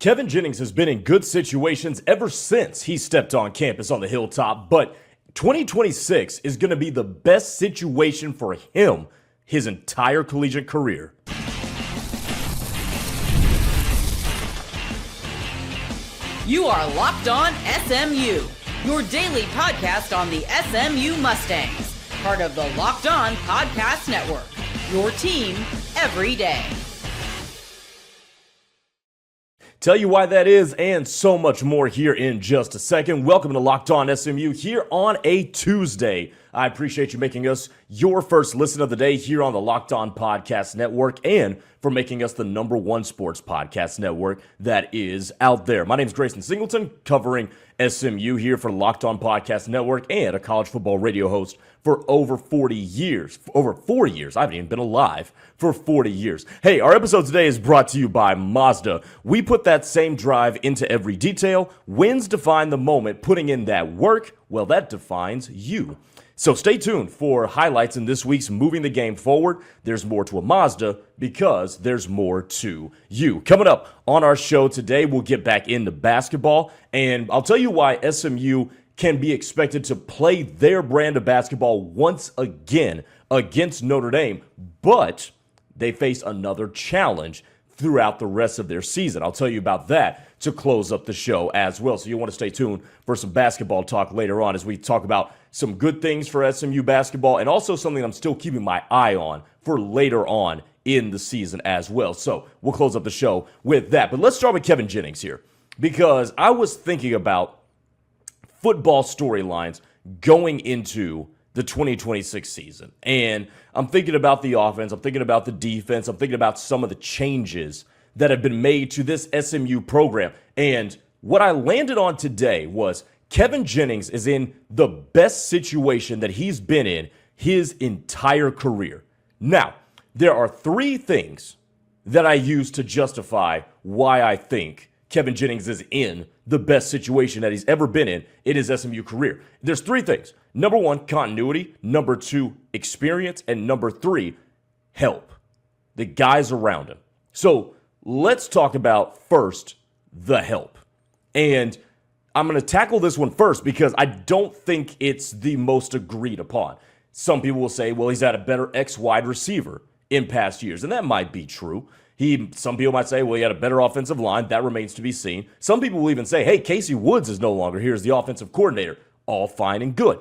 Kevin Jennings has been in good situations ever since he stepped on campus on the hilltop, but 2026 is going to be the best situation for him his entire collegiate career. You are Locked On SMU, your daily podcast on the SMU Mustangs, part of the Locked On Podcast Network, your team every day. Tell you why that is and so much more here in just a second. Welcome to Locked On SMU here on a Tuesday. I appreciate you making us your first listen of the day here on the Locked On Podcast Network and for making us the #1 sports podcast network that is out there. My name is Grayson Singleton, covering SMU here for the Locked On Podcast Network and a college football radio host for over 40 years. Over 4 years. I haven't even been alive for 40 years. Hey, our episode today is brought to you by Mazda. We put that same drive into every detail. Wins define the moment. Putting in that work, well, that defines you. So stay tuned for highlights in this week's Moving the Game Forward. There's more to a Mazda because there's more to you. Coming up on our show today, we'll get back into basketball, and I'll tell you why SMU can be expected to play their brand of basketball once again against Notre Dame, but they face another challenge throughout the rest of their season. I'll tell you about that to close up the show as well. So you want to stay tuned for some basketball talk later on as we talk about some good things for SMU basketball and also something I'm still keeping my eye on for later on in the season as well. So we'll close up the show with that. But let's start with Kevin Jennings here because I was thinking about football storylines going into the 2026 season. And I'm thinking about the offense, I'm thinking about the defense, I'm thinking about some of the changes that have been made to this SMU program. And what I landed on today was Kevin Jennings is in the best situation that he's been in his entire career. Now, there are three things that I use to justify why I think Kevin Jennings is in the best situation that he's ever been in his SMU career. There's three things. Number one, continuity. Number two, experience. And number three, help. The guys around him. So let's talk about first the help. And I'm going to tackle this one first because I don't think it's the most agreed upon. Some people will say, well, he's had a better X-wide receiver in past years. And that might be true. Some people might say, well, he had a better offensive line. That remains to be seen. Some people will even say, hey, Casey Woods is no longer here as the offensive coordinator. All fine and good.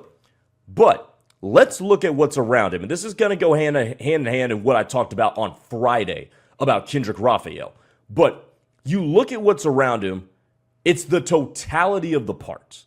But let's look at what's around him. And this is going to go hand in hand in what I talked about on Friday about Kendrick Raphael. But you look at what's around him, it's the totality of the parts.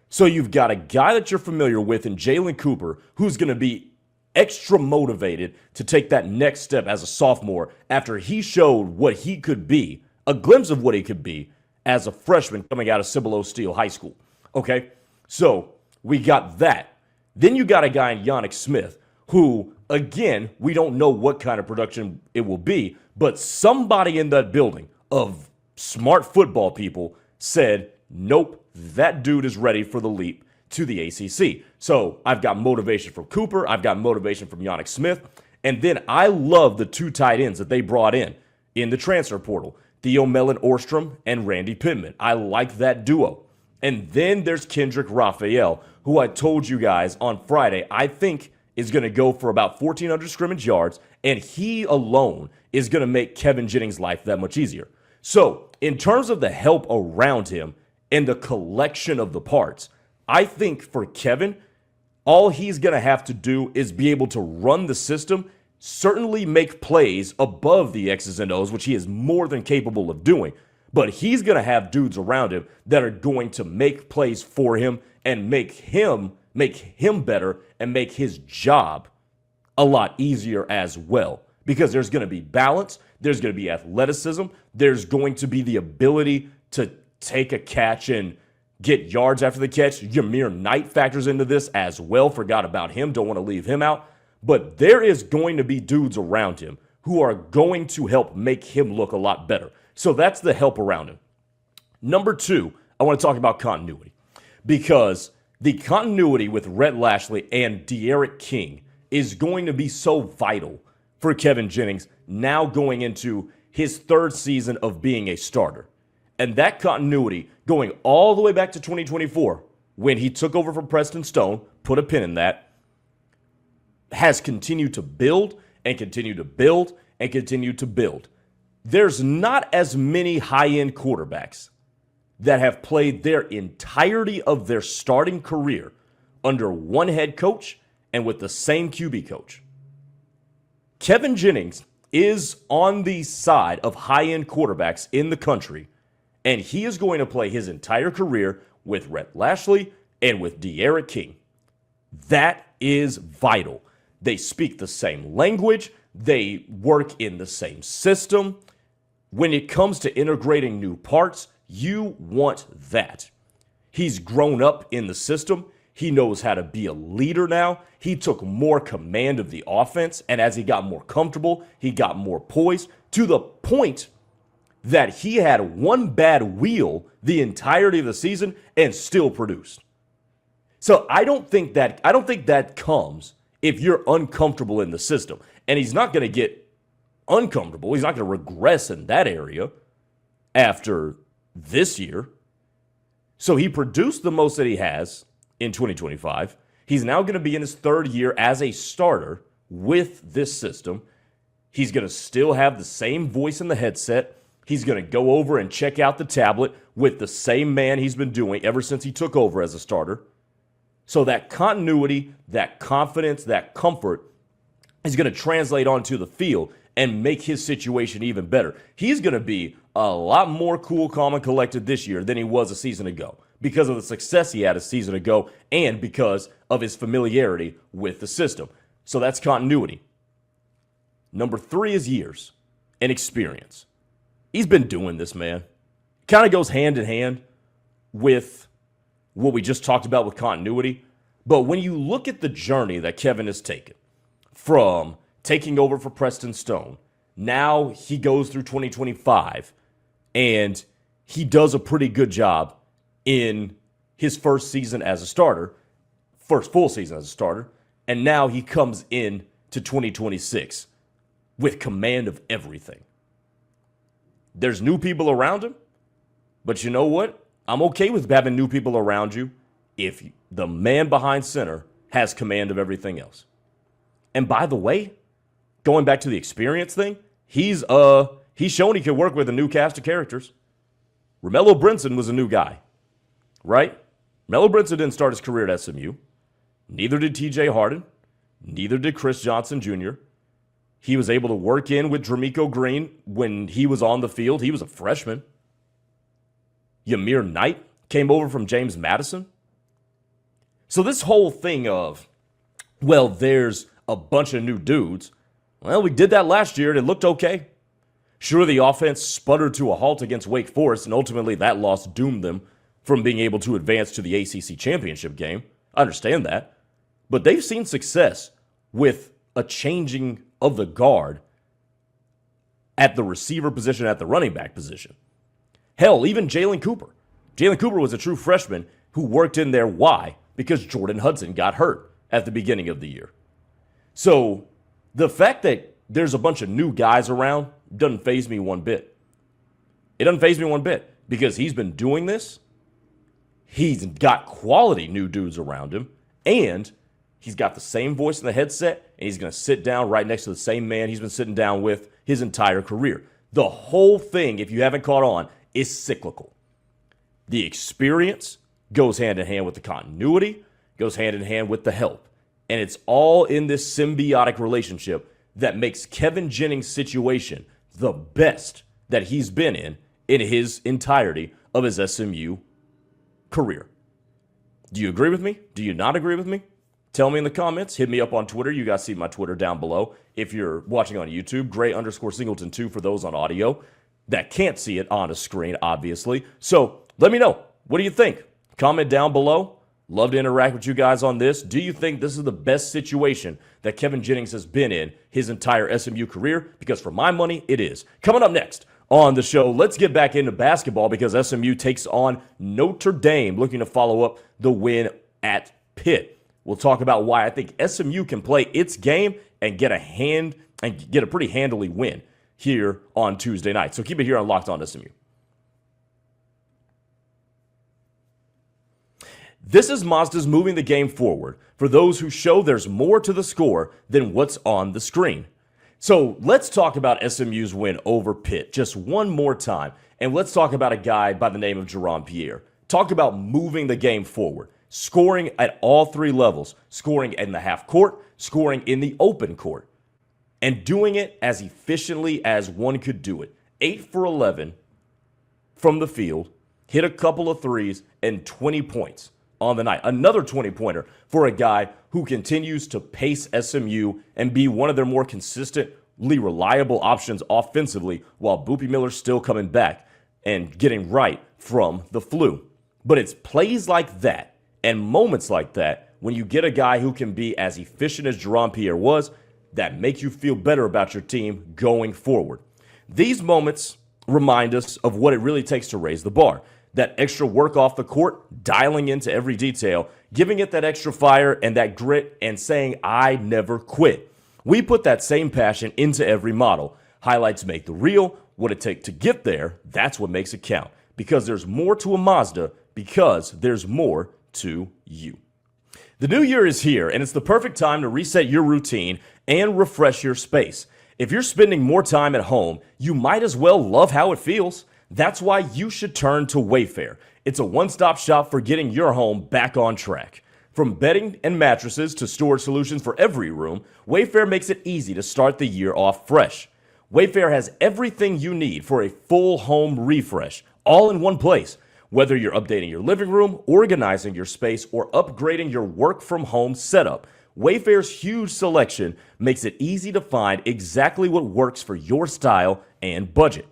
So you've got a guy that you're familiar with in Jalen Cooper who's going to be extra motivated to take that next step as a sophomore after he showed what he could be, a glimpse of what he could be as a freshman coming out of Cibolo Steele High School. Okay, so we got that. Then you got a guy in Yannick Smith who, again, we don't know what kind of production it will be, but somebody in that building of smart football people said, nope, that dude is ready for the leap to the ACC. So I've got motivation from Cooper. I've got motivation from Yannick Smith. And then I love the two tight ends that they brought in the transfer portal, Theo Mellon-Orstrom and Randy Pittman. I like that duo. And then there's Kendrick Raphael, who I told you guys on Friday, I think is going to go for about 1,400 scrimmage yards, and he alone is going to make Kevin Jennings' life that much easier. So in terms of the help around him and the collection of the parts, I think for Kevin, all he's going to have to do is be able to run the system, certainly make plays above the X's and O's, which he is more than capable of doing. But he's going to have dudes around him that are going to make plays for him and make him better and make his job a lot easier as well. Because there's going to be balance, there's going to be athleticism, there's going to be the ability to take a catch and get yards after the catch. Yamir Knight factors into this as well. Forgot about him. Don't want to leave him out. But there is going to be dudes around him who are going to help make him look a lot better. So that's the help around him. Number two, I want to talk about continuity. Because the continuity with Rhett Lashlee and De'Aaron King is going to be so vital for Kevin Jennings now going into his third season of being a starter. And that continuity going all the way back to 2024, when he took over from Preston Stone, put a pin in that, has continued to build and continue to build and continue to build. There's not as many high-end quarterbacks that have played their entirety of their starting career under one head coach and with the same QB coach. Kevin Jennings is on the side of high-end quarterbacks in the country, and he is going to play his entire career with Rhett Lashlee and with De'Aaron King. That is vital. They speak the same language. They work in the same system. When it comes to integrating new parts, you want that. He's grown up in the system. He knows how to be a leader now. He took more command of the offense, and as he got more comfortable, he got more poised to the point that he had one bad wheel the entirety of the season and still produced. So I don't think that comes if you're uncomfortable in the system. And he's not going to get uncomfortable. He's not going to regress in that area after this year. So he produced the most that he has in 2025. He's now going to be in his third year as a starter with this system. He's going to still have the same voice in the headset. He's going to go over and check out the tablet with the same man he's been doing ever since he took over as a starter. So that continuity, that confidence, that comfort is going to translate onto the field and make his situation even better. He's going to be a lot more cool, calm, and collected this year than he was a season ago because of the success he had a season ago and because of his familiarity with the system. So that's continuity. Number 3 is years and experience. He's been doing this, man. Kind of goes hand in hand with what we just talked about with continuity. But when you look at the journey that Kevin has taken from taking over for Preston Stone, now he goes through 2025 and he does a pretty good job in his first season as a starter, first full season as a starter, and now he comes in to 2026 with command of everything. There's new people around him, but you know what? I'm okay with having new people around you if the man behind center has command of everything else. And by the way, going back to the experience thing, he's shown he can work with a new cast of characters. Romello Brinson was a new guy, right? Romello Brinson didn't start his career at SMU. Neither did TJ Harden. Neither did Chris Johnson Jr. He was able to work in with Dramico Green when he was on the field. He was a freshman. Ymir Knight came over from James Madison. So this whole thing of, well, there's a bunch of new dudes. Well, we did that last year and it looked okay. Sure, the offense sputtered to a halt against Wake Forest, and ultimately that loss doomed them from being able to advance to the ACC championship game. I understand that. But they've seen success with a changing of the guard at the receiver position, at the running back position. Hell, even Jalen Cooper. Jalen Cooper was a true freshman who worked in there. Why? Because Jordan Hudson got hurt at the beginning of the year. So the fact that there's a bunch of new guys around doesn't faze me one bit. It doesn't faze me one bit because he's been doing this. He's got quality new dudes around him, and he's got the same voice in the headset, and he's going to sit down right next to the same man he's been sitting down with his entire career. The whole thing, if you haven't caught on, is cyclical. The experience goes hand in hand with the continuity, goes hand in hand with the help. And it's all in this symbiotic relationship that makes Kevin Jennings' situation the best that he's been in his entirety of his SMU career. Do you agree with me? Do you not agree with me? Tell me in the comments. Hit me up on Twitter. You guys see my Twitter down below. If you're watching on YouTube, Gray_Singleton 2 for those on audio that can't see it on a screen, obviously. So let me know. What do you think? Comment down below. Love to interact with you guys on this. Do you think this is the best situation that Kevin Jennings has been in his entire SMU career? Because for my money, it is. Coming up next on the show, let's get back into basketball because SMU takes on Notre Dame, looking to follow up the win at Pitt. We'll talk about why I think SMU can play its game and get a pretty handily win here on Tuesday night. So keep it here on Locked On SMU. This is Mazda's moving the game forward for those who show there's more to the score than what's on the screen. So let's talk about SMU's win over Pitt just one more time, and let's talk about a guy by the name of Jerome Pierre. Talk about moving the game forward, scoring at all three levels, scoring in the half court, scoring in the open court, and doing it as efficiently as one could do it. 8 for 11 from the field, hit a couple of threes, and 20 points on the night. Another 20-pointer for a guy who continues to pace SMU and be one of their more consistently reliable options offensively while Boopie Miller's still coming back and getting right from the flu. But it's plays like that and moments like that when you get a guy who can be as efficient as Jerome Pierre was that make you feel better about your team going forward. These moments remind us of what it really takes to raise the bar. That extra work off the court, dialing into every detail, giving it that extra fire and that grit, and saying, I never quit. We put that same passion into every model. Highlights make the reel. What it takes to get there, that's what makes it count. Because there's more to a Mazda, because there's more to you. The new year is here, and it's the perfect time to reset your routine and refresh your space. If you're spending more time at home, you might as well love how it feels. That's why you should turn to Wayfair. It's a one-stop shop for getting your home back on track. From bedding and mattresses to storage solutions for every room, Wayfair makes it easy to start the year off fresh. Wayfair has everything you need for a full home refresh, all in one place. Whether you're updating your living room, organizing your space, or upgrading your work-from-home setup, Wayfair's huge selection makes it easy to find exactly what works for your style and budget.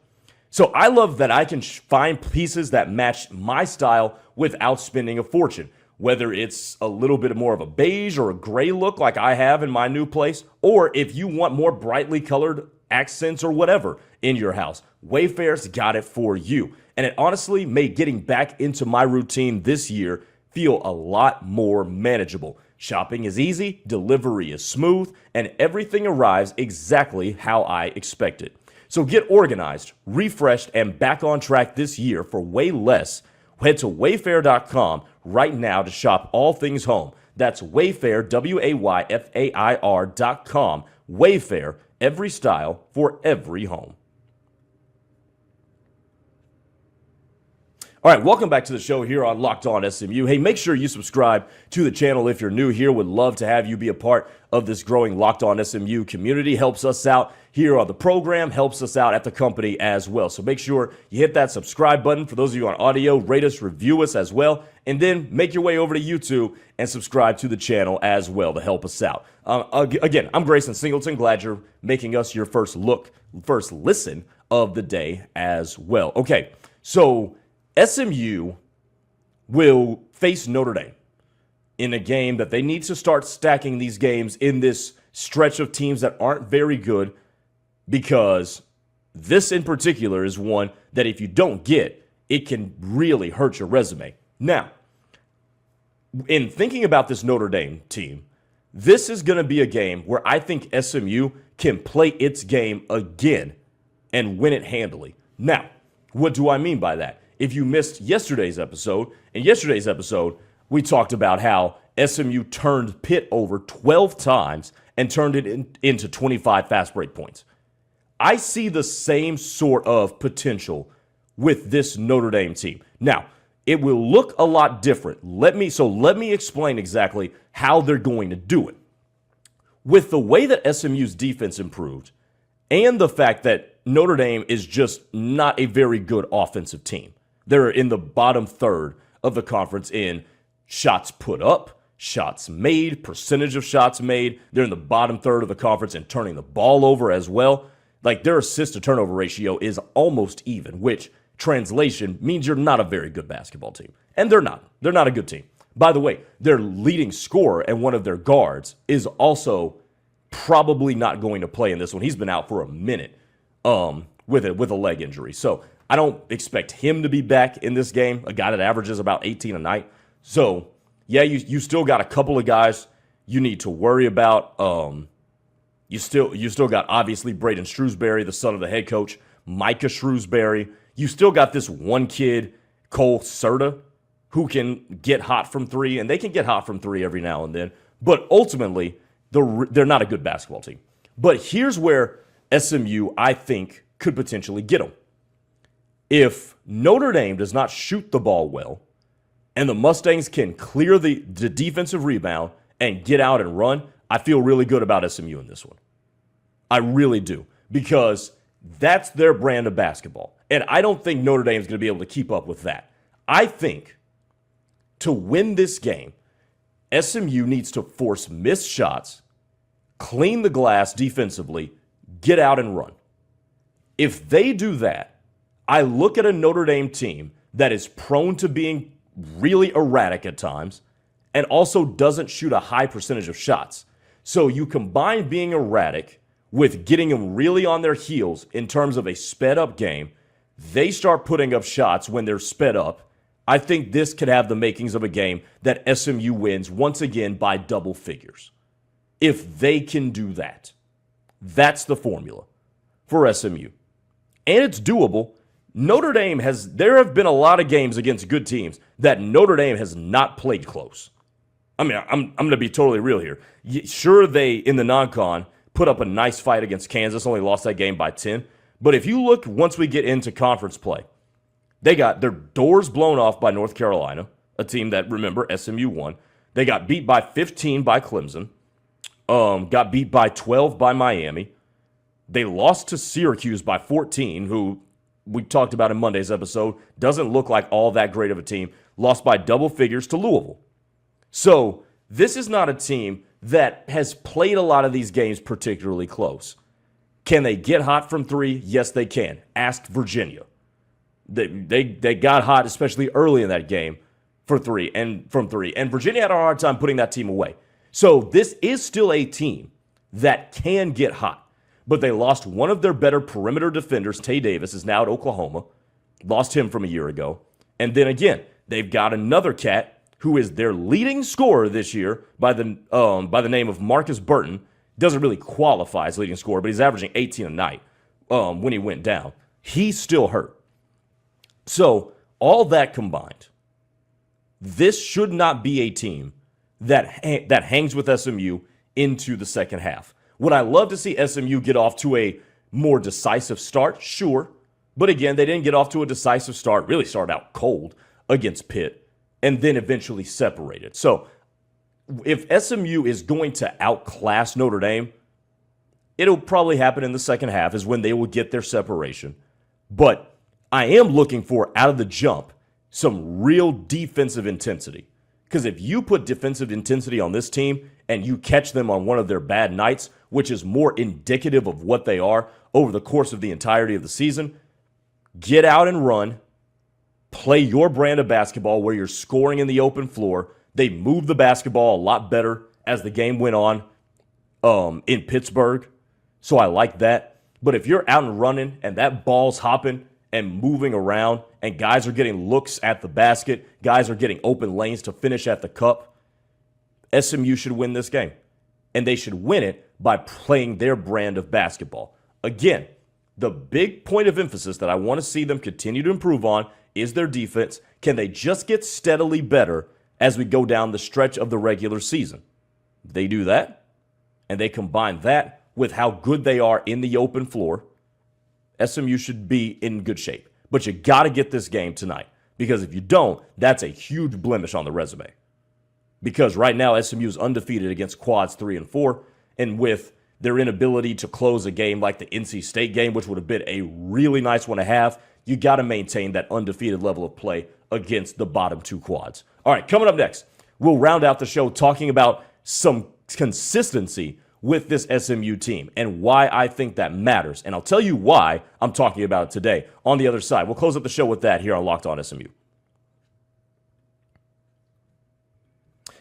So I love that I can find pieces that match my style without spending a fortune. Whether it's a little bit more of a beige or a gray look like I have in my new place, or if you want more brightly colored accents or whatever in your house, Wayfair's got it for you. And it honestly made getting back into my routine this year feel a lot more manageable. Shopping is easy, delivery is smooth, and everything arrives exactly how I expected. So get organized, refreshed, and back on track this year for way less. Head to wayfair.com right now to shop all things home. That's Wayfair, Wayfair.com. Wayfair, every style for every home. All right, welcome back to the show here on Locked On SMU. Hey, make sure you subscribe to the channel if you're new here. Would love to have you be a part of this growing Locked On SMU community. Helps us out here on the program, helps us out at the company as well. So make sure you hit that subscribe button. For those of you on audio, rate us, review us as well, and then make your way over to YouTube and subscribe to the channel as well to help us out. Again, I'm Grayson Singleton. Glad you're making us your first listen of the day as well. Okay, so SMU will face Notre Dame in a game that they need to start stacking these games in this stretch of teams that aren't very good, because this in particular is one that if you don't get, it can really hurt your resume. Now, in thinking about this Notre Dame team, this is going to be a game where I think SMU can play its game again and win it handily. Now, what do I mean by that? If you missed yesterday's episode, we talked about how SMU turned Pitt over 12 times and turned it into 25 fast break points. I see the same sort of potential with this Notre Dame team. Now, it will look a lot different. Let me explain exactly how they're going to do it. With the way that SMU's defense improved and the fact that Notre Dame is just not a very good offensive team. They're in the bottom third of the conference in shots put up, shots made, percentage of shots made. They're in the bottom third of the conference in turning the ball over as well. Like, their assist to turnover ratio is almost even, which translation means you're not a very good basketball team. And they're not. They're not a good team. By the way, their leading scorer and one of their guards is also probably not going to play in this one. He's been out for a minute with a leg injury. So I don't expect him to be back in this game, a guy that averages about 18 a night. So, yeah, you still got a couple of guys you need to worry about. You still got, obviously, Braden Shrewsbury, the son of the head coach, Micah Shrewsbury. You still got this one kid, Cole Serta, who can get hot from three, and they can get hot from three every now and then, but ultimately, they're not a good basketball team. But here's where SMU, I think, could potentially get them. If Notre Dame does not shoot the ball well, and the Mustangs can clear the defensive rebound and get out and run, I feel really good about SMU in this one. I really do, because that's their brand of basketball. And I don't think Notre Dame is going to be able to keep up with that. I think to win this game, SMU needs to force missed shots, clean the glass defensively, get out and run. If they do that, I look at a Notre Dame team that is prone to being really erratic at times and also doesn't shoot a high percentage of shots. So you combine being erratic with getting them really on their heels in terms of a sped up game. They start putting up shots when they're sped up. I think this could have the makings of a game that SMU wins once again by double figures. If they can do that, that's the formula for SMU. And it's doable. Notre Dame there have been a lot of games against good teams that Notre Dame has not played close. I mean, I'm going to be totally real here. Sure, they, in the non-con, put up a nice fight against Kansas, only lost that game by 10. But if you look, once we get into conference play, they got their doors blown off by North Carolina, a team that, remember, SMU won. They got beat by 15 by Clemson, got beat by 12 by Miami. They lost to Syracuse by 14, who we talked about in Monday's episode, doesn't look like all that great of a team, lost by double figures to Louisville. So this is not a team that has played a lot of these games particularly close. Can they get hot from three? Yes, they can. Ask Virginia. They got hot, especially early in that game, from three. And Virginia had a hard time putting that team away. So this is still a team that can get hot. But they lost one of their better perimeter defenders. Tay Davis is now at Oklahoma. Lost him from a year ago. And then again, they've got another cat who is their leading scorer this year by the name of Marcus Burton. Doesn't really qualify as leading scorer, but he's averaging 18 a night when he went down. He's still hurt. So all that combined, this should not be a team that hangs with SMU into the second half. Would I love to see SMU get off to a more decisive start? Sure. But again, they didn't get off to a decisive start, really started out cold against Pitt, and then eventually separated. So if SMU is going to outclass Notre Dame, it'll probably happen in the second half is when they will get their separation. But I am looking for, out of the jump, some real defensive intensity. Because if you put defensive intensity on this team and you catch them on one of their bad nights, which is more indicative of what they are over the course of the entirety of the season, get out and run, play your brand of basketball where you're scoring in the open floor. They moved the basketball a lot better as the game went on in Pittsburgh, so I like that. But if you're out and running and that ball's hopping and moving around and guys are getting looks at the basket, guys are getting open lanes to finish at the cup, SMU should win this game. And they should win it by playing their brand of basketball. Again, the big point of emphasis that I want to see them continue to improve on is their defense. Can they just get steadily better as we go down the stretch of the regular season? They do that, and they combine that with how good they are in the open floor, SMU should be in good shape. But you got to get this game tonight, because if you don't, that's a huge blemish on the resume. Because right now, SMU is undefeated against quads 3 and 4, and with their inability to close a game like the NC State game, which would have been a really nice one to have, you got to maintain that undefeated level of play against the bottom two quads. All right, coming up next, we'll round out the show talking about some consistency with this SMU team and why I think that matters. And I'll tell you why I'm talking about it today on the other side. We'll close up the show with that here on Locked On SMU.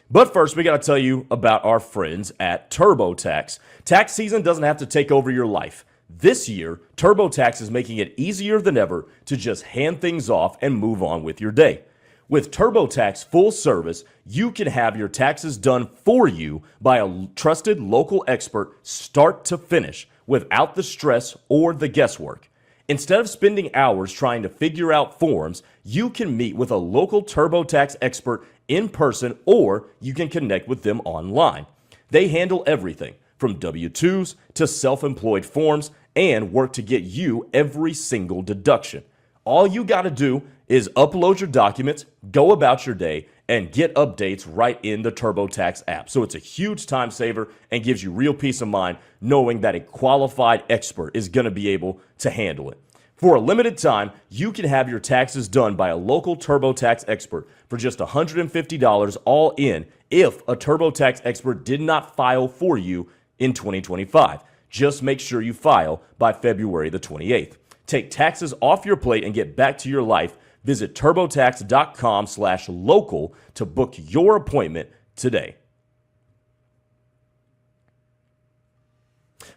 But first, we got to tell you about our friends at TurboTax. Tax season doesn't have to take over your life. This year, TurboTax is making it easier than ever to just hand things off and move on with your day. With TurboTax full service, you can have your taxes done for you by a trusted local expert start to finish without the stress or the guesswork. Instead of spending hours trying to figure out forms, you can meet with a local TurboTax expert in person, or you can connect with them online. They handle everything from W-2s to self-employed forms and work to get you every single deduction. All you got to do is upload your documents, go about your day, and get updates right in the TurboTax app. So it's a huge time saver and gives you real peace of mind knowing that a qualified expert is going to be able to handle it. For a limited time, you can have your taxes done by a local TurboTax expert for just $150 all in if a TurboTax expert did not file for you in 2025. Just make sure you file by February the 28th. Take taxes off your plate and get back to your life. Visit turbotax.com/local to book your appointment today.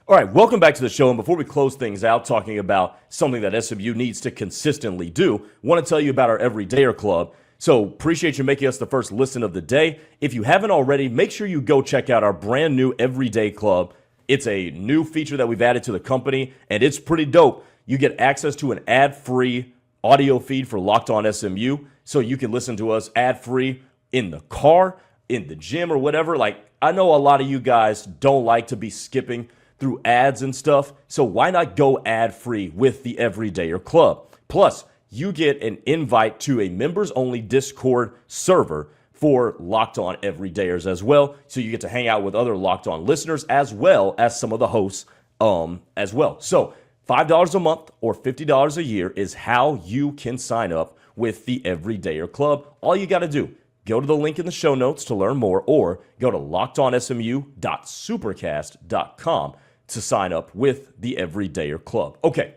All right, welcome back to the show. And before we close things out talking about something that SMU needs to consistently do, I want to tell you about our Everydayer Club. So appreciate you making us the first listen of the day. If you haven't already, make sure you go check out our brand new Everyday Club. It's a new feature that we've added to the company, and it's pretty dope. You get access to an ad-free audio feed for Locked On SMU, so you can listen to us ad-free in the car, in the gym, or whatever. Like, I know a lot of you guys don't like to be skipping through ads and stuff, so why not go ad-free with the Everydayer Club? Plus, you get an invite to a members-only Discord server for Locked On Everydayers as well, so you get to hang out with other Locked On listeners as well as some of the hosts as well. So $5 a month or $50 a year is how you can sign up with the Everydayer Club. All you got to do, go to the link in the show notes to learn more, or go to lockedonsmu.supercast.com to sign up with the Everydayer Club. Okay,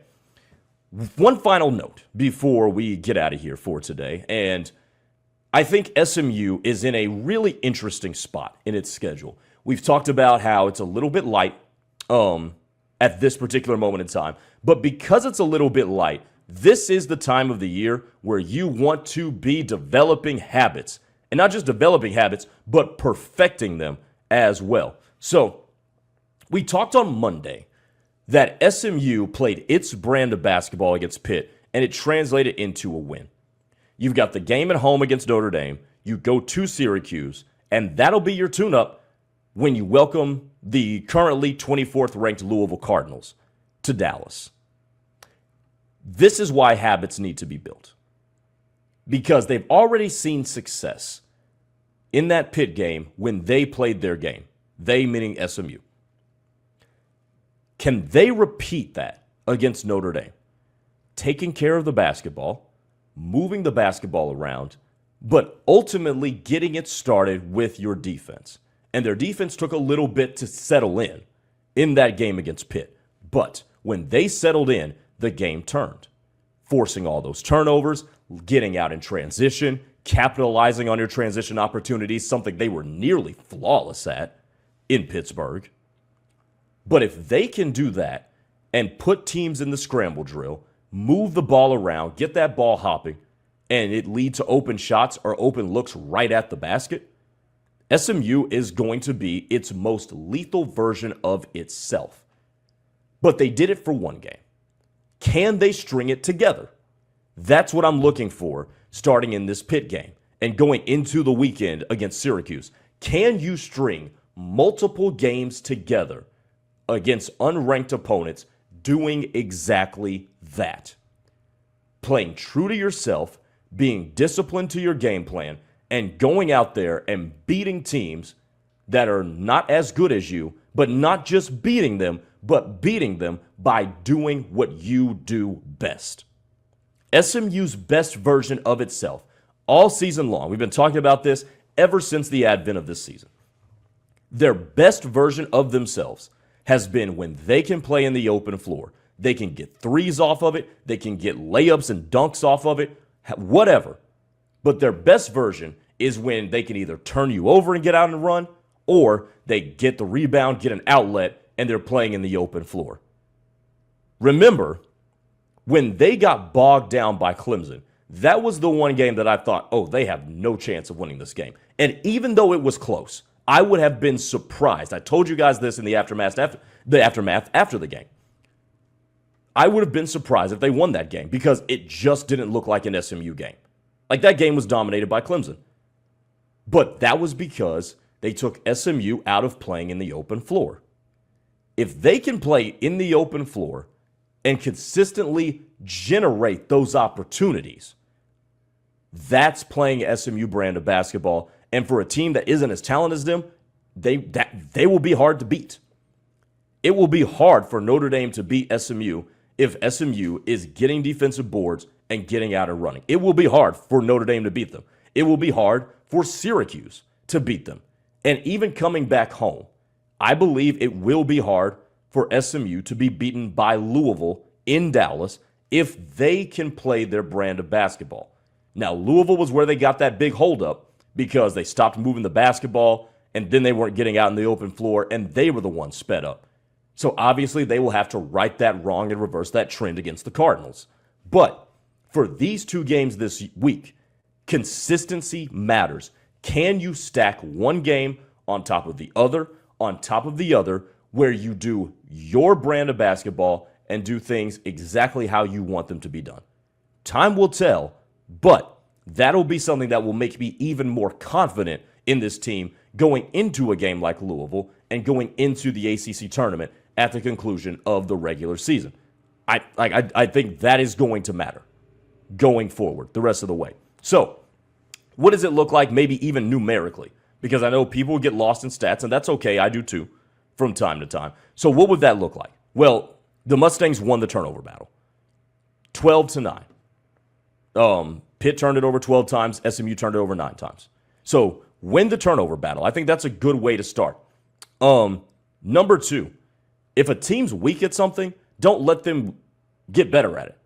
one final note before we get out of here for today, and I think SMU is in a really interesting spot in its schedule. We've talked about how it's a little bit light at this particular moment in time, but because it's a little bit light, this is the time of the year where you want to be developing habits, and not just developing habits, but perfecting them as well. So we talked on Monday that SMU played its brand of basketball against Pitt, and it translated into a win. You've got the game at home against Notre Dame. You go to Syracuse, and that'll be your tune-up when you welcome the currently 24th ranked Louisville Cardinals to Dallas. This is why habits need to be built, because they've already seen success in that Pitt game when they played their game, they meaning SMU. Can they repeat that against Notre Dame? Taking care of the basketball, moving the basketball around, but ultimately getting it started with your defense. And their defense took a little bit to settle in that game against Pitt. But when they settled in, the game turned. Forcing all those turnovers, getting out in transition, capitalizing on your transition opportunities, something they were nearly flawless at in Pittsburgh. But if they can do that and put teams in the scramble drill, move the ball around, get that ball hopping, and it lead to open shots or open looks right at the basket, SMU is going to be its most lethal version of itself. But they did it for one game. Can they string it together? That's what I'm looking for starting in this Pitt game and going into the weekend against Syracuse. Can you string multiple games together against unranked opponents doing exactly that? Playing true to yourself, being disciplined to your game plan, and going out there and beating teams that are not as good as you, but not just beating them, but beating them by doing what you do best. SMU's best version of itself all season long. We've been talking about this ever since the advent of this season. Their best version of themselves has been when they can play in the open floor. They can get threes off of it. They can get layups and dunks off of it, whatever. But their best version is when they can either turn you over and get out and run, or they get the rebound, get an outlet, and they're playing in the open floor. Remember, when they got bogged down by Clemson, that was the one game that I thought, oh, they have no chance of winning this game. And even though it was close, I would have been surprised. I told you guys this in the aftermath after the game. I would have been surprised if they won that game because it just didn't look like an SMU game. Like, that game was dominated by Clemson. But that was because they took SMU out of playing in the open floor. If they can play in the open floor and consistently generate those opportunities, that's playing SMU brand of basketball. And for a team that isn't as talented as them, they will be hard to beat. It will be hard for Notre Dame to beat SMU if SMU is getting defensive boards and getting out and running. It will be hard for Notre Dame to beat them. It will be hard for Syracuse to beat them. And even coming back home, I believe it will be hard for SMU to be beaten by Louisville in Dallas if they can play their brand of basketball. Now, Louisville was where they got that big holdup because they stopped moving the basketball and then they weren't getting out in the open floor and they were the ones sped up. So obviously they will have to right that wrong and reverse that trend against the Cardinals. But for these two games this week, consistency matters. Can you stack one game on top of the other, where you do your brand of basketball and do things exactly how you want them to be done? Time will tell, but that'll be something that will make me even more confident in this team going into a game like Louisville and going into the ACC tournament at the conclusion of the regular season. I think that is going to matter going forward the rest of the way. So what does it look like maybe even numerically? Because I know people get lost in stats, and that's okay. I do too from time to time. So what would that look like? Well, the Mustangs won the turnover battle 12-9. Pitt turned it over 12 times. SMU turned it over 9 times. So win the turnover battle. I think that's a good way to start. Number 2, if a team's weak at something, don't let them get better at it.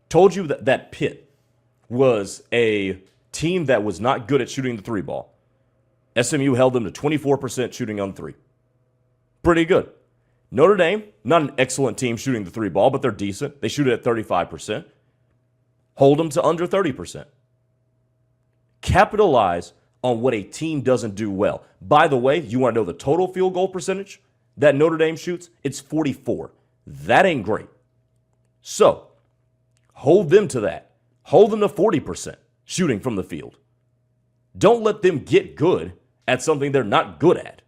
Told you that Pitt was a team that was not good at shooting the 3 ball. SMU held them to 24% shooting on 3. Pretty good. Notre Dame, not an excellent team shooting the 3 ball, but they're decent. They shoot it at 35%. Hold them to under 30%. Capitalize on what a team doesn't do well. By the way, you want to know the total field goal percentage that Notre Dame shoots? It's 44. That ain't great. So, hold them to that. Hold them to 40% shooting from the field. Don't let them get good at something they're not good at.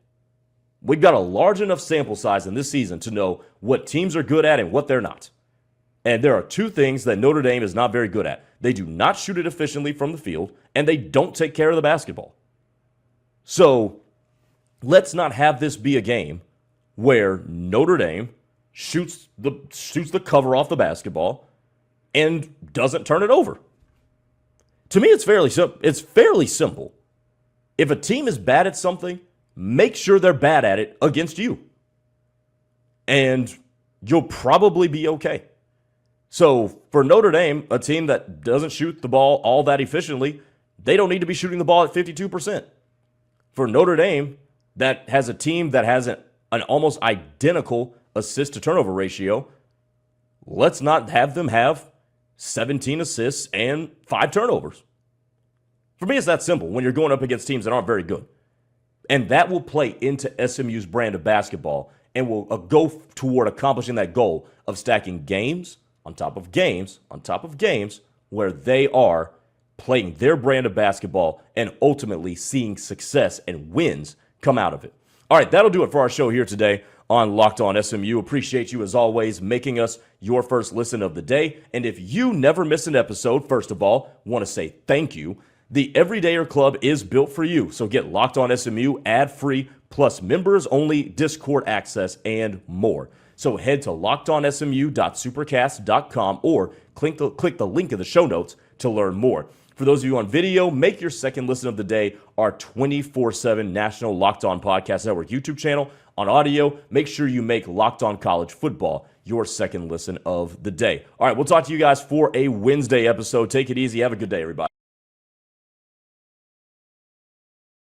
We've got a large enough sample size in this season to know what teams are good at and what they're not. And there are 2 things that Notre Dame is not very good at. They do not shoot it efficiently from the field, and they don't take care of the basketball. So let's not have this be a game where Notre Dame shoots the cover off the basketball and doesn't turn it over. To me, it's fairly simple. If a team is bad at something, make sure they're bad at it against you. And you'll probably be okay. So for Notre Dame, a team that doesn't shoot the ball all that efficiently, they don't need to be shooting the ball at 52%. For Notre Dame, that has a team that has an almost identical assist to turnover ratio, let's not have them have 17 assists and 5 turnovers. For me, it's that simple when you're going up against teams that aren't very good. And that will play into SMU's brand of basketball and will go toward accomplishing that goal of stacking games on top of games on top of games where they are playing their brand of basketball and ultimately seeing success and wins come out of it. All right, that'll do it for our show here today on Locked On SMU. Appreciate you, as always, making us your first listen of the day. And if you never miss an episode, first of all, want to say thank you. The Everydayer Club is built for you. So get Locked On SMU ad-free, plus members-only Discord access and more. So head to lockedonsmu.supercast.com or click the link in the show notes to learn more. For those of you on video, make your second listen of the day our 24/7 National Locked On Podcast Network YouTube channel. On audio, make sure you make Locked On College Football your second listen of the day. All right, we'll talk to you guys for a Wednesday episode. Take it easy. Have a good day, everybody.